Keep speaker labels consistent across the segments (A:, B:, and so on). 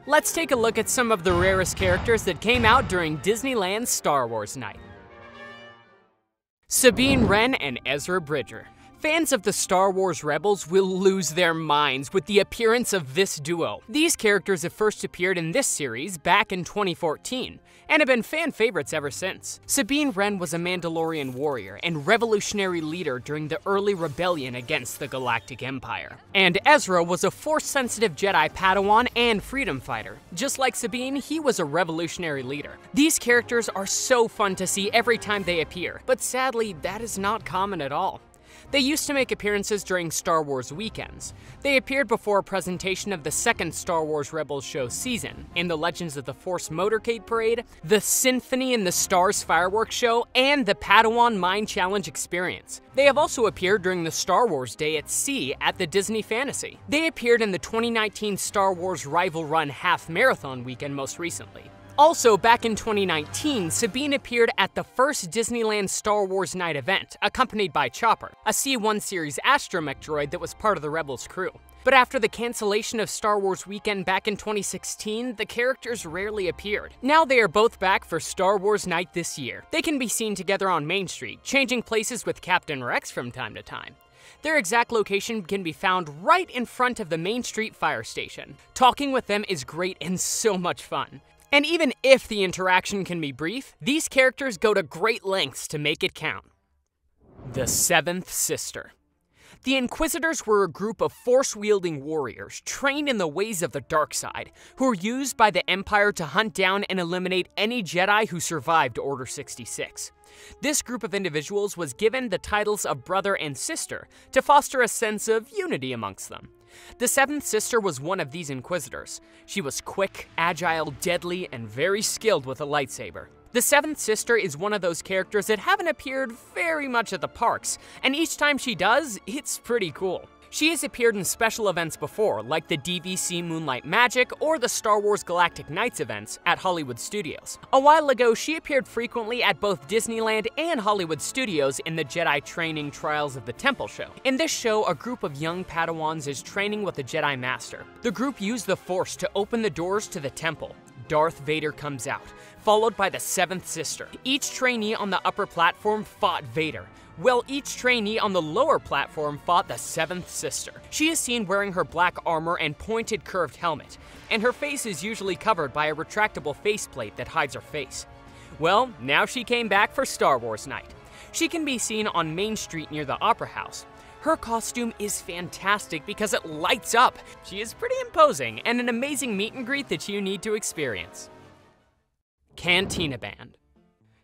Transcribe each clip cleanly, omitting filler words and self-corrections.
A: Let's take a look at some of the rarest characters that came out during Disneyland's Star Wars Night. SABINE WREN and Ezra Bridger. Fans of the Star Wars Rebels will lose their minds with the appearance of this duo. These characters have first appeared in this series back in 2014, and have been fan favorites ever since. SABINE WREN was a Mandalorian warrior and revolutionary leader during the early rebellion against the Galactic Empire. And Ezra was a Force-sensitive Jedi Padawan and freedom fighter. Just like Sabine, he was a revolutionary leader. These characters are so fun to see every time they appear, but sadly, that is not common at all. They used to make appearances during Star Wars weekends. They appeared before a presentation of the second Star Wars Rebels show season, in the Legends of the Force Motorcade Parade, the Symphony in the Stars fireworks show, and the Padawan Mind Challenge experience. They have also appeared during the Star Wars Day at Sea at the Disney Fantasy. They appeared in the 2019 Star Wars Rival Run Half Marathon weekend most recently. Also, back in 2019, Sabine appeared at the first Disneyland Star Wars Nite event, accompanied by Chopper, a C-1 series astromech droid that was part of the Rebels crew. But after the cancellation of Star Wars Weekend back in 2016, the characters rarely appeared. Now they are both back for Star Wars Night this year. They can be seen together on Main Street, changing places with Captain Rex from time to time. Their exact location can be found right in front of the Main Street fire station. Talking with them is great and so much fun. And even if the interaction can be brief, these characters go to great lengths to make it count. The Seventh Sister. The Inquisitors were a group of Force-wielding warriors trained in the ways of the dark side, who were used by the Empire to hunt down and eliminate any Jedi who survived Order 66. This group of individuals was given the titles of brother and sister to foster a sense of unity amongst them. The Seventh Sister was one of these Inquisitors. She was quick, agile, deadly, and very skilled with a lightsaber. The Seventh Sister is one of those characters that haven't appeared very much at the parks, and each time she does, it's pretty cool. She has appeared in special events before, like the DVC Moonlight Magic or the Star Wars Galactic Nights events at Hollywood Studios. A while ago, she appeared frequently at both Disneyland and Hollywood Studios in the Jedi Training Trials of the Temple show. In this show, a group of young Padawans is training with a Jedi Master. The group use the Force to open the doors to the temple. Darth Vader comes out, followed by the Seventh Sister. Each trainee on the upper platform fought Vader, while each trainee on the lower platform fought the Seventh Sister. She is seen wearing her black armor and pointed curved helmet, and her face is usually covered by a retractable faceplate that hides her face. Well, now she came back for Star Wars Night. She can be seen on Main Street near the Opera House. Her costume is fantastic because it lights up. She is pretty imposing and an amazing meet and greet that you need to experience. Cantina Band.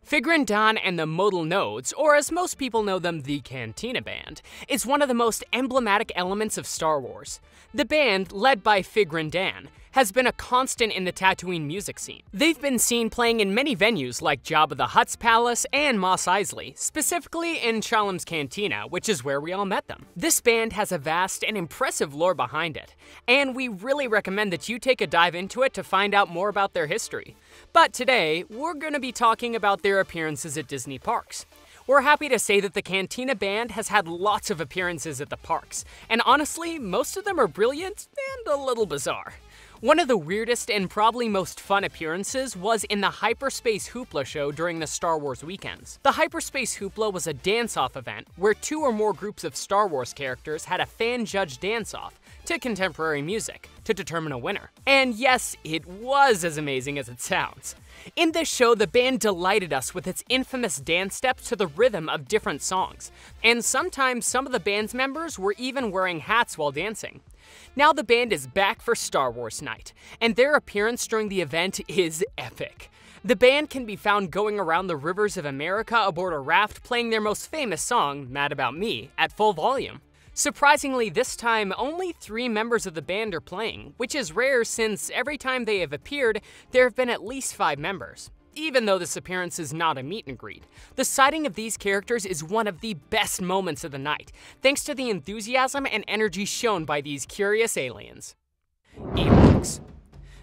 A: Figrin D'an and the Modal Nodes, or as most people know them, the Cantina Band, is one of the most emblematic elements of Star Wars. The band, led by Figrin D'an, has been a constant in the Tatooine music scene. They've been seen playing in many venues like Jabba the Hutt's Palace and Mos Eisley, specifically in Chalam's Cantina, which is where we all met them. This band has a vast and impressive lore behind it, and we really recommend that you take a dive into it to find out more about their history. But today, we're going to be talking about their appearances at Disney parks. We're happy to say that the Cantina Band has had lots of appearances at the parks, and honestly, most of them are brilliant and a little bizarre. One of the weirdest and probably most fun appearances was in the Hyperspace Hoopla show during the Star Wars weekends. The Hyperspace Hoopla was a dance-off event where 2 or more groups of Star Wars characters had a fan-judged dance-off to contemporary music to determine a winner. And yes, it was as amazing as it sounds. In this show, the band delighted us with its infamous dance steps to the rhythm of different songs, and sometimes some of the band's members were even wearing hats while dancing. Now the band is back for Star Wars Night, and their appearance during the event is epic. The band can be found going around the rivers of America aboard a raft playing their most famous song, Mad About Me, at full volume. Surprisingly, this time, only 3 members of the band are playing, which is rare since every time they have appeared, there have been at least 5 members. Even though this appearance is not a meet and greet, the sighting of these characters is one of the best moments of the night, thanks to the enthusiasm and energy shown by these curious aliens. Ewoks.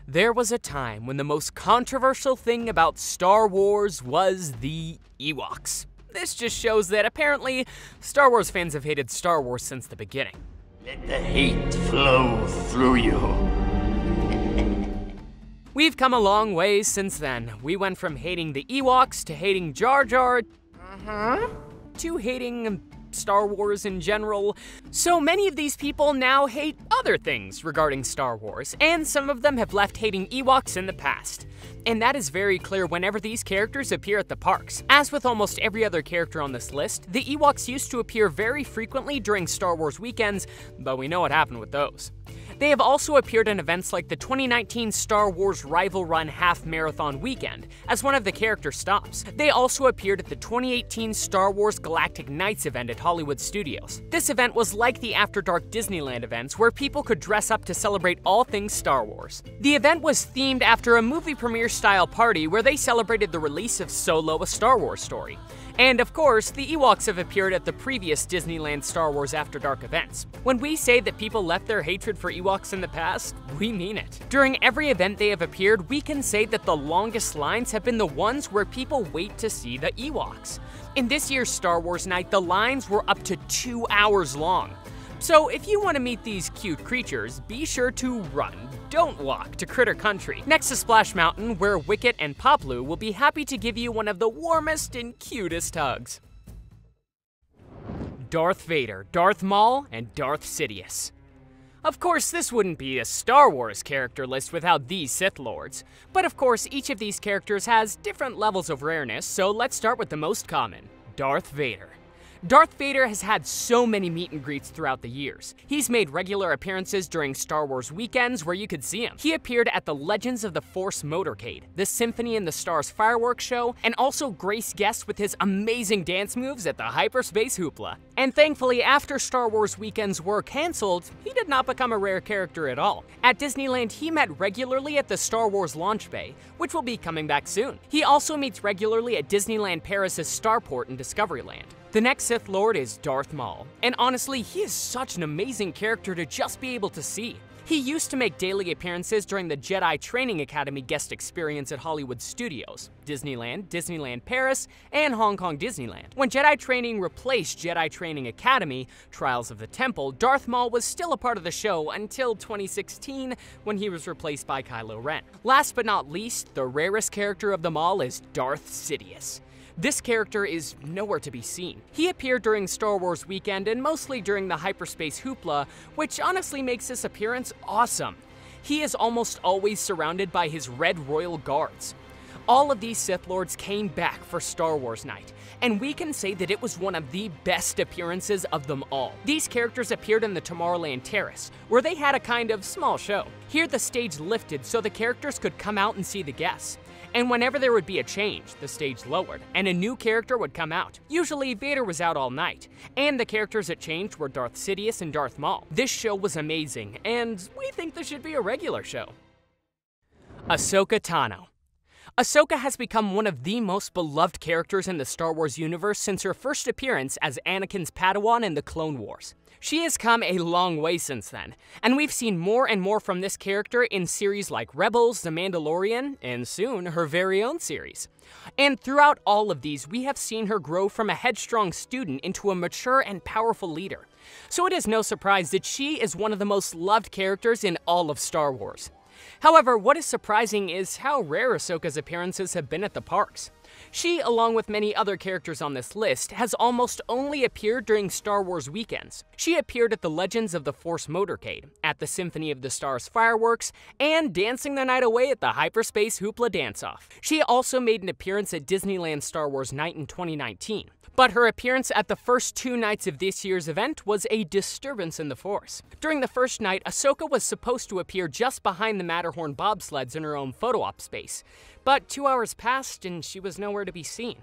A: There was a time when the most controversial thing about Star Wars was the Ewoks. This just shows that apparently, Star Wars fans have hated Star Wars since the beginning.
B: Let the hate flow through you.
A: We've come a long way since then. We went from hating the Ewoks to hating Jar Jar to hating Star Wars in general. So many of these people now hate other things regarding Star Wars, and some of them have left hating Ewoks in the past. And that is very clear whenever these characters appear at the parks. As with almost every other character on this list, the Ewoks used to appear very frequently during Star Wars weekends, but we know what happened with those. They have also appeared in events like the 2019 Star Wars Rival Run Half Marathon Weekend as one of the character stops. They also appeared at the 2018 Star Wars Galactic Nights event at Hollywood Studios. This event was like the After Dark Disneyland events where people could dress up to celebrate all things Star Wars. The event was themed after a movie premiere style party where they celebrated the release of Solo: A Star Wars Story. And of course, the Ewoks have appeared at the previous Disneyland Star Wars After Dark events. When we say that people left their hatred for Ewoks in the past, we mean it. During every event they have appeared, we can say that the longest lines have been the ones where people wait to see the Ewoks. In this year's Star Wars Night, the lines were up to 2 hours long. So if you want to meet these cute creatures, be sure to run, don't walk, to Critter Country, next to Splash Mountain, where Wicket and Poplu will be happy to give you one of the warmest and cutest hugs. Darth Vader, Darth Maul, and Darth Sidious. Of course, this wouldn't be a Star Wars character list without these Sith Lords, but of course each of these characters has different levels of rareness, so let's start with the most common, Darth Vader. Darth Vader has had so many meet and greets throughout the years. He's made regular appearances during Star Wars weekends where you could see him. He appeared at the Legends of the Force motorcade, the Symphony in the Stars fireworks show, and also graced guests with his amazing dance moves at the Hyperspace Hoopla. And thankfully, after Star Wars weekends were canceled, he did not become a rare character at all. At Disneyland, he met regularly at the Star Wars launch bay, which will be coming back soon. He also meets regularly at Disneyland Paris' Starport in Discoveryland. The next Sith Lord is Darth Maul, and honestly, he is such an amazing character to just be able to see. He used to make daily appearances during the Jedi Training Academy guest experience at Hollywood Studios, Disneyland, Disneyland Paris, and Hong Kong Disneyland. When Jedi Training replaced Jedi Training Academy, Trials of the Temple, Darth Maul was still a part of the show until 2016 when he was replaced by KYLO Ren. Last but not least, the rarest character of them all is Darth Sidious. This character is nowhere to be seen. He appeared during Star Wars weekend and mostly during the Hyperspace Hoopla, which honestly makes this appearance awesome. He is almost always surrounded by his Red Royal Guards. All of these Sith Lords came back for Star Wars Night, and we can say that it was one of the best appearances of them all. These characters appeared in the Tomorrowland Terrace, where they had a kind of small show. Here the stage lifted so the characters could come out and see the guests. And whenever there would be a change, the stage lowered, and a new character would come out. Usually, Vader was out all night, and the characters that changed were Darth Sidious and Darth Maul. This show was amazing, and we think this should be a regular show. AHSOKA TANO. AHSOKA has become one of the most beloved characters in the Star Wars universe since her first appearance as Anakin's Padawan in the Clone Wars. She has come a long way since then, and we've seen more and more from this character in series like Rebels, The Mandalorian, and soon her very own series. And throughout all of these, we have seen her grow from a headstrong student into a mature and powerful leader. So it is no surprise that she is one of the most loved characters in all of Star Wars. However, what is surprising is how rare AHSOKA's appearances have been at the parks. She, along with many other characters on this list, has almost only appeared during Star Wars weekends. She appeared at the Legends of the Force motorcade, at the Symphony of the Stars fireworks, and dancing the night away at the Hyperspace Hoopla dance-off. She also made an appearance at Disneyland Star Wars Nite in 2019. But her appearance at the first 2 nights of this year's event was a disturbance in the Force. During the first night, AHSOKA was supposed to appear just behind the Matterhorn bobsleds in her own photo op space. But 2 hours passed and she was nowhere to be seen.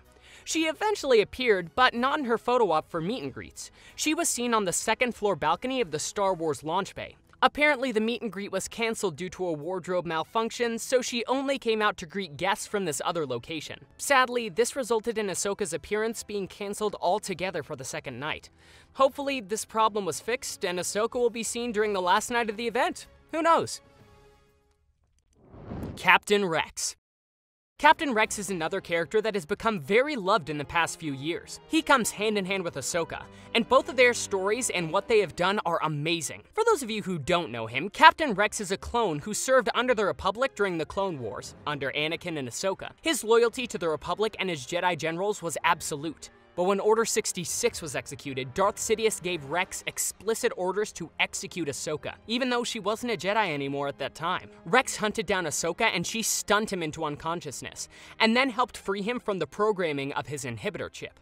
A: She eventually appeared, but not in her photo op for meet and greets. She was seen on the 2nd floor balcony of the Star Wars launch bay. Apparently, the meet and greet was canceled due to a wardrobe malfunction, so she only came out to greet guests from this other location. Sadly, this resulted in AHSOKA's appearance being canceled altogether for the second night. Hopefully, this problem was fixed and AHSOKA will be seen during the last night of the event. Who knows? Captain Rex. Captain Rex is another character that has become very loved in the past few years. He comes hand in hand with AHSOKA, and both of their stories and what they have done are amazing. For those of you who don't know him, Captain Rex is a clone who served under the Republic during the Clone Wars, under Anakin and AHSOKA. His loyalty to the Republic and his Jedi generals was absolute. But when Order 66 was executed, Darth Sidious gave Rex explicit orders to execute AHSOKA, even though she wasn't a Jedi anymore at that time. Rex hunted down AHSOKA and she stunned him into unconsciousness, and then helped free him from the programming of his inhibitor chip.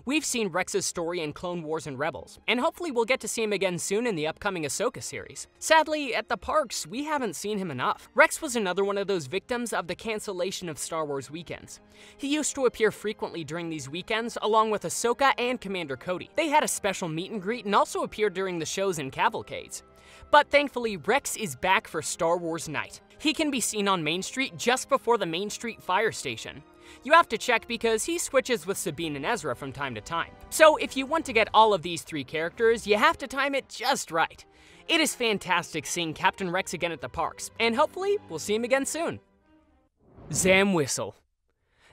A: We've seen Rex's story in Clone Wars and Rebels, and hopefully we'll get to see him again soon in the upcoming AHSOKA series. Sadly, at the parks, we haven't seen him enough. Rex was another one of those victims of the cancellation of Star Wars weekends. He used to appear frequently during these weekends, along with AHSOKA and Commander Cody. They had a special meet and greet and also appeared during the shows and cavalcades. But thankfully, Rex is back for Star Wars Nite. He can be seen on Main Street just before the Main Street fire station. You have to check because he switches with Sabine and EZRA from time to time. So if you want to get all of these three characters, you have to time it just right. It is fantastic seeing Captain Rex again at the parks, and hopefully we'll see him again soon. Zam Whistle.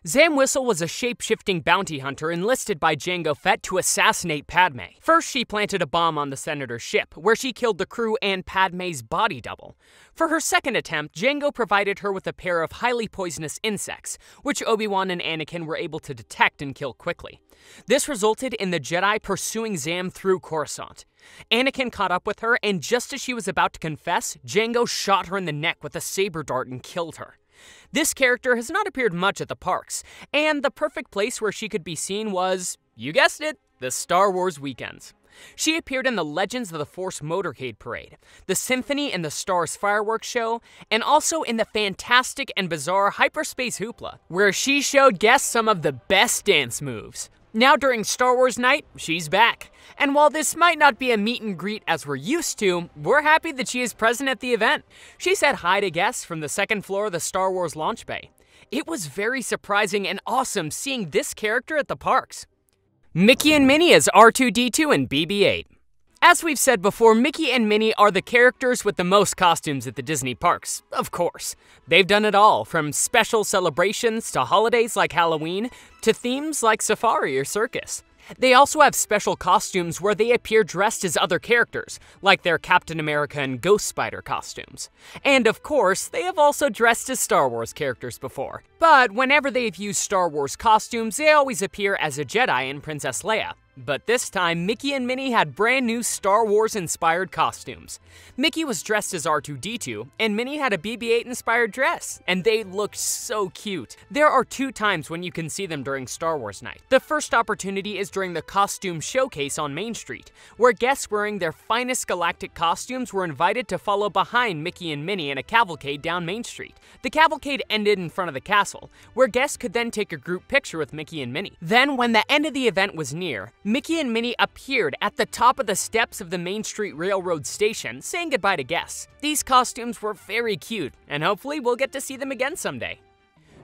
A: Zam Whistle was a shape-shifting bounty hunter enlisted by Jango Fett to assassinate Padme. First, she planted a bomb on the Senator's ship, where she killed the crew and Padme's body double. For her second attempt, Jango provided her with a pair of highly poisonous insects, which Obi-Wan and Anakin were able to detect and kill quickly. This resulted in the Jedi pursuing Zam through Coruscant. Anakin caught up with her, and just as she was about to confess, Jango shot her in the neck with a saber dart and killed her. This character has not appeared much at the parks, and the perfect place where she could be seen was, you guessed it, the Star Wars weekends. She appeared in the Legends of the Force Motorcade Parade, the Symphony and the Stars Fireworks Show, and also in the fantastic and bizarre Hyperspace Hoopla, where she showed guests some of the best dance moves. Now during Star Wars Nite, she's back. And while this might not be a meet and greet as we're used to, we're happy that she is present at the event. She said hi to guests from the second floor of the Star Wars launch bay. It was very surprising and awesome seeing this character at the parks. Mickey and Minnie as R2-D2 and BB-8. As we've said before, Mickey and Minnie are the characters with the most costumes at the Disney parks, of course. They've done it all, from special celebrations to holidays like Halloween, to themes like safari or circus. They also have special costumes where they appear dressed as other characters, like their Captain America and Ghost Spider costumes. And of course, they have also dressed as Star Wars characters before. But whenever they've used Star Wars costumes, they always appear as a Jedi and Princess Leia. But this time, Mickey and Minnie had brand new Star Wars-inspired costumes. Mickey was dressed as R2-D2, and Minnie had a BB-8-inspired dress, and they looked so cute. There are 2 times when you can see them during Star Wars Nite. The first opportunity is during the costume showcase on Main Street, where guests wearing their finest galactic costumes were invited to follow behind Mickey and Minnie in a cavalcade down Main Street. The cavalcade ended in front of the castle, where guests could then take a group picture with Mickey and Minnie. Then, when the end of the event was near, Mickey and Minnie appeared at the top of the steps of the Main Street Railroad station, saying goodbye to guests. These costumes were very cute, and hopefully we'll get to see them again someday.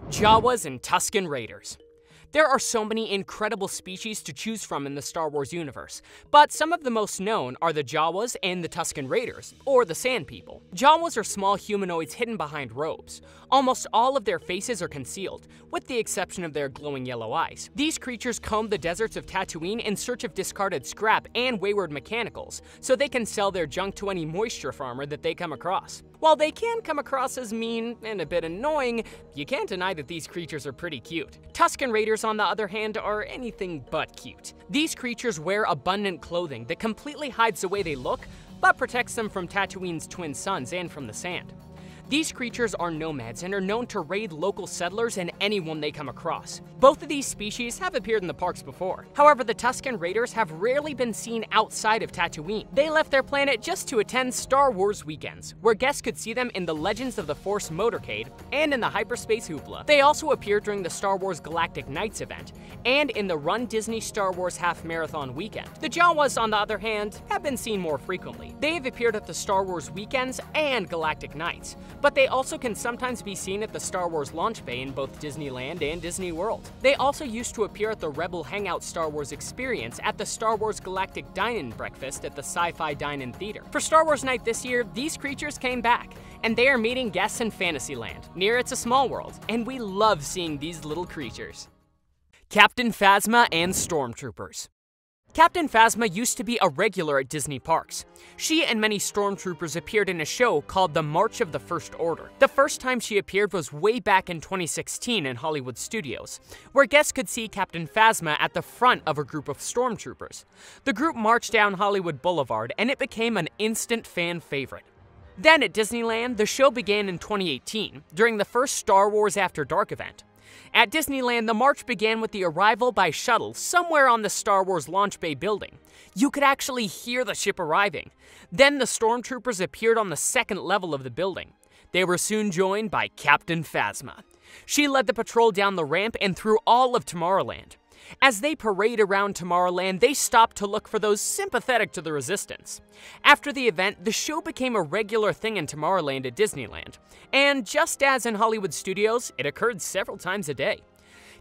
A: Jawas and Tusken Raiders. There are so many incredible species to choose from in the Star Wars universe, but some of the most known are the Jawas and the Tusken Raiders, or the Sand People. Jawas are small humanoids hidden behind robes. Almost all of their faces are concealed, with the exception of their glowing yellow eyes. These creatures comb the deserts of Tatooine in search of discarded scrap and wayward mechanicals, so they can sell their junk to any moisture farmer that they come across. While they can come across as mean and a bit annoying, you can't deny that these creatures are pretty cute. Tusken Raiders, on the other hand, are anything but cute. These creatures wear abundant clothing that completely hides the way they look, but protects them from Tatooine's twin suns and from the sand. These creatures are nomads and are known to raid local settlers and anyone they come across. Both of these species have appeared in the parks before. However, the Tusken Raiders have rarely been seen outside of Tatooine. They left their planet just to attend Star Wars weekends, where guests could see them in the Legends of the Force Motorcade and in the Hyperspace Hoopla. They also appeared during the Star Wars Galactic Nights event and in the Run Disney Star Wars Half Marathon weekend. The Jawas, on the other hand, have been seen more frequently. They have appeared at the Star Wars weekends and Galactic Nights, but they also can sometimes be seen at the Star Wars launch bay in both Disneyland and Disney World. They also used to appear at the Rebel Hangout Star Wars experience at the Star Wars Galactic Dine-In breakfast at the Sci-Fi Dine-In Theater. For Star Wars Night this year, these creatures came back, and they are meeting guests in Fantasyland, near It's a Small World, and we love seeing these little creatures. Captain Phasma and Stormtroopers. Captain Phasma used to be a regular at Disney parks. She and many stormtroopers appeared in a show called The March of the First Order. The first time she appeared was way back in 2016 in Hollywood Studios, where guests could see Captain Phasma at the front of a group of stormtroopers. The group marched down Hollywood Boulevard, and it became an instant fan favorite. Then at Disneyland, the show began in 2018, during the first Star Wars After Dark event. At Disneyland, the march began with the arrival by shuttle somewhere on the Star Wars launch bay building. You could actually hear the ship arriving. Then the stormtroopers appeared on the second level of the building. They were soon joined by Captain Phasma. She led the patrol down the ramp and through all of Tomorrowland. As they parade around Tomorrowland, they stopped to look for those sympathetic to the Resistance. After the event, the show became a regular thing in Tomorrowland at Disneyland, and just as in Hollywood Studios, it occurred several times a day.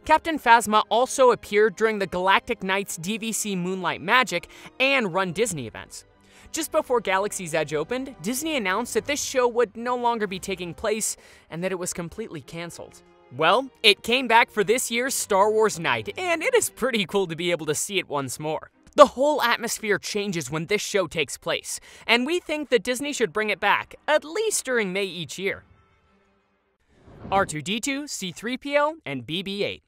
A: Captain Phasma also appeared during the Galactic Night's DVC Moonlight Magic and Run Disney events. Just before Galaxy's Edge opened, Disney announced that this show would no longer be taking place and that it was completely canceled. Well, it came back for this year's Star Wars Nite, and it is pretty cool to be able to see it once more. The whole atmosphere changes when this show takes place, and we think that Disney should bring it back, at least during May each year. R2-D2, C-3PO, and BB-8.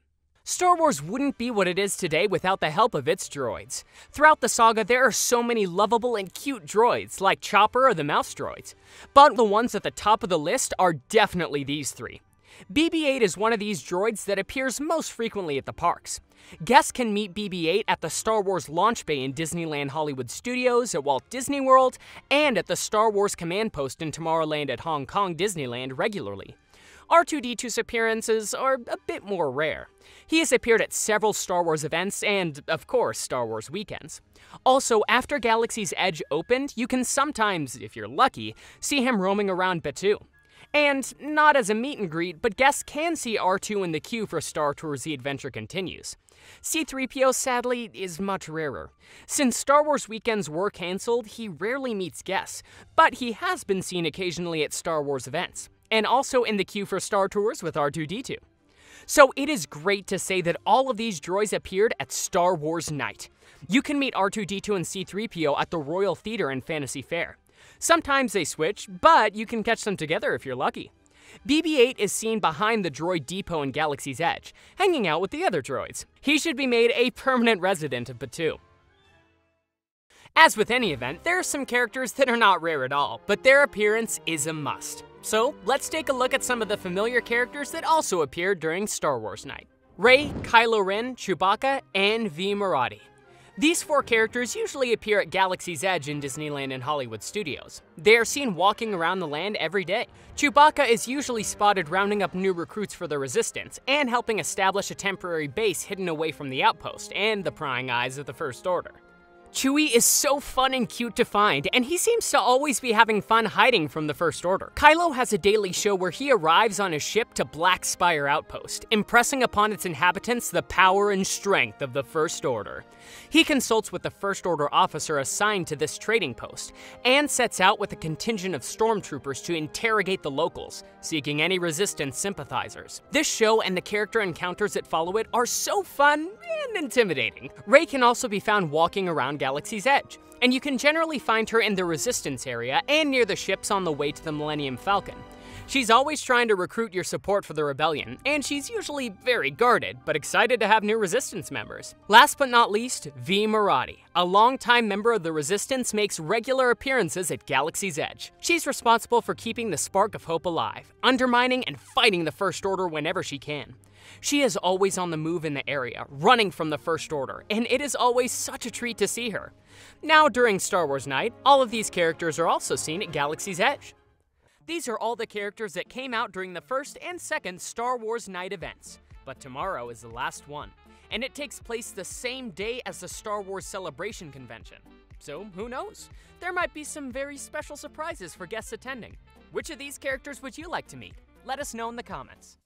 A: Star Wars wouldn't be what it is today without the help of its droids. Throughout the saga, there are so many lovable and cute droids, like Chopper or the mouse droids. But the ones at the top of the list are definitely these three. BB-8 is one of these droids that appears most frequently at the parks. Guests can meet BB-8 at the Star Wars launch bay in Disneyland Hollywood Studios, at Walt Disney World, and at the Star Wars Command Post in Tomorrowland at Hong Kong Disneyland regularly. R2-D2's appearances are a bit more rare. He has appeared at several Star Wars events and, of course, Star Wars weekends. Also, after Galaxy's Edge opened, you can sometimes, if you're lucky, see him roaming around Batuu. And not as a meet and greet, but guests can see R2 in the queue for Star Tours The Adventure Continues. C-3PO, sadly, is much rarer. Since Star Wars weekends were canceled, he rarely meets guests, but he has been seen occasionally at Star Wars events, and also in the queue for Star Tours with R2-D2. So it is great to say that all of these droids appeared at Star Wars Nite. You can meet R2-D2 and C-3PO at the Royal Theater and Fantasy Fair. Sometimes they switch, but you can catch them together if you're lucky. BB-8 is seen behind the droid depot in Galaxy's Edge, hanging out with the other droids. He should be made a permanent resident of Batuu. As with any event, there are some characters that are not rare at all, but their appearance is a must. So let's take a look at some of the familiar characters that also appeared during Star Wars Night. Rey, KYLO Ren, CHEWBACCA, and MORADI. These four characters usually appear at Galaxy's Edge in Disneyland and Hollywood Studios. They are seen walking around the land every day. CHEWBACCA is usually spotted rounding up new recruits for the Resistance and helping establish a temporary base hidden away from the outpost and the prying eyes of the First Order. Chewie is so fun and cute to find, and he seems to always be having fun hiding from the First Order. KYLO has a daily show where he arrives on his ship to Black Spire Outpost, impressing upon its inhabitants the power and strength of the First Order. He consults with the First Order officer assigned to this trading post, and sets out with a contingent of stormtroopers to interrogate the locals, seeking any Resistance sympathizers. This show and the character encounters that follow it are so fun and intimidating. Rey can also be found walking around Galaxy's Edge, and you can generally find her in the Resistance area and near the ships on the way to the Millennium Falcon. She's always trying to recruit your support for the rebellion, and she's usually very guarded, but excited to have new Resistance members. Last but not least, MORADI, a longtime member of the Resistance, makes regular appearances at Galaxy's Edge. She's responsible for keeping the spark of hope alive, undermining and fighting the First Order whenever she can. She is always on the move in the area, running from the First Order, and it is always such a treat to see her. Now, during Star Wars Night, all of these characters are also seen at Galaxy's Edge. These are all the characters that came out during the first and second Star Wars Night events, but tomorrow is the last one, and it takes place the same day as the Star Wars Celebration Convention. So, who knows? There might be some very special surprises for guests attending. Which of these characters would you like to meet? Let us know in the comments.